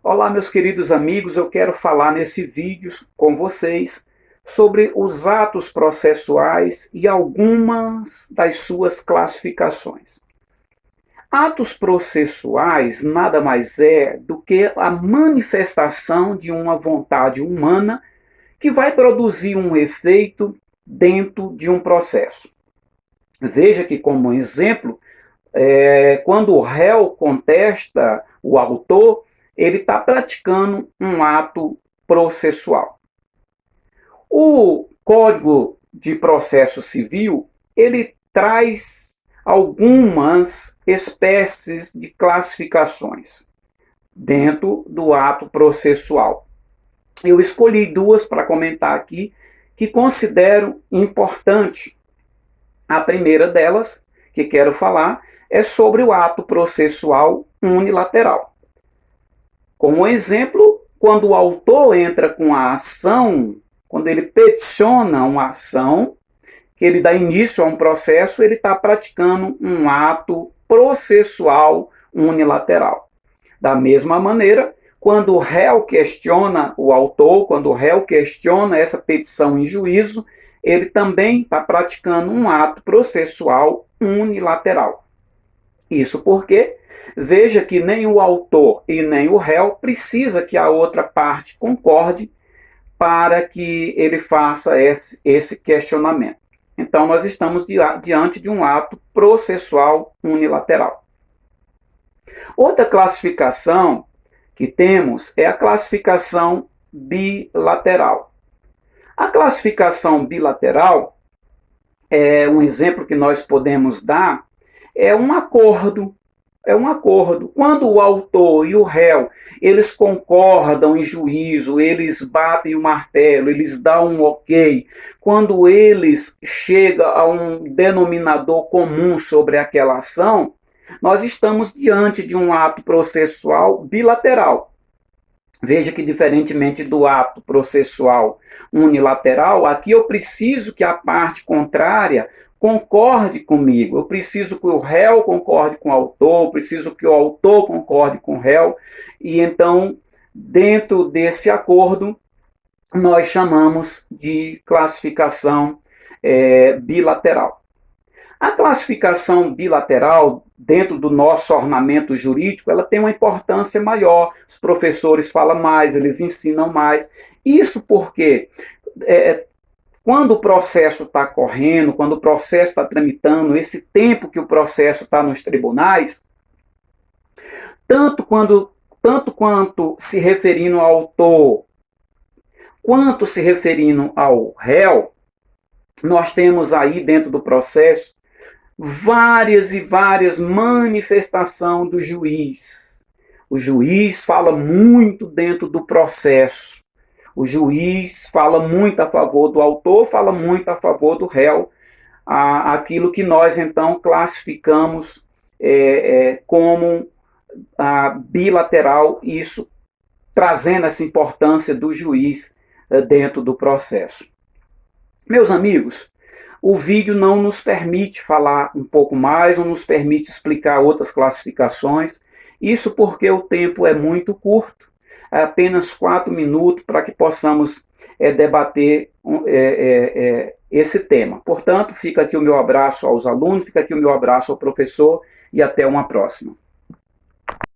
Olá, meus queridos amigos, eu quero falar nesse vídeo com vocês sobre os atos processuais e algumas das suas classificações. Atos processuais nada mais é do que a manifestação de uma vontade humana que vai produzir um efeito dentro de um processo. Veja que, como exemplo, quando o réu contesta o autor, ele está praticando um ato processual. O Código de Processo Civil, ele traz algumas espécies de classificações dentro do ato processual. Eu escolhi duas para comentar aqui que considero importante. A primeira delas, que quero falar, é sobre o ato processual unilateral. Como exemplo, quando o autor entra com a ação, quando ele peticiona uma ação, que ele dá início a um processo, ele está praticando um ato processual unilateral. Da mesma maneira, quando o réu questiona o autor, quando o réu questiona essa petição em juízo, ele também está praticando um ato processual unilateral. Isso porque, veja que nem o autor e nem o réu precisa que a outra parte concorde para que ele faça esse questionamento. Então, nós estamos diante de um ato processual unilateral. Outra classificação que temos é a classificação bilateral. A classificação bilateral, um exemplo que nós podemos dar, é um acordo. Quando o autor e o réu, eles concordam em juízo, eles batem o martelo, eles dão um ok. Quando eles chegam a um denominador comum sobre aquela ação, nós estamos diante de um ato processual bilateral. Veja que, diferentemente do ato processual unilateral, aqui eu preciso que a parte contrária concorde comigo. Eu preciso que o réu concorde com o autor, eu preciso que o autor concorde com o réu. E então, dentro desse acordo, nós chamamos de classificação bilateral. A classificação bilateral, dentro do nosso ornamento jurídico, ela tem uma importância maior. Os professores falam mais, eles ensinam mais. Isso porque quando o processo está correndo, quando o processo está tramitando, esse tempo que o processo está nos tribunais, tanto quanto se referindo ao autor, quanto se referindo ao réu, nós temos aí dentro do processo várias e várias manifestações do juiz. O juiz fala muito dentro do processo. O juiz fala muito a favor do autor, fala muito a favor do réu. Aquilo que nós, então, classificamos como bilateral, isso trazendo essa importância do juiz dentro do processo. Meus amigos, o vídeo não nos permite falar um pouco mais, não nos permite explicar outras classificações. Isso porque o tempo é muito curto, apenas 4 minutos para que possamos debater esse tema. Portanto, fica aqui o meu abraço aos alunos, fica aqui o meu abraço ao professor e até uma próxima.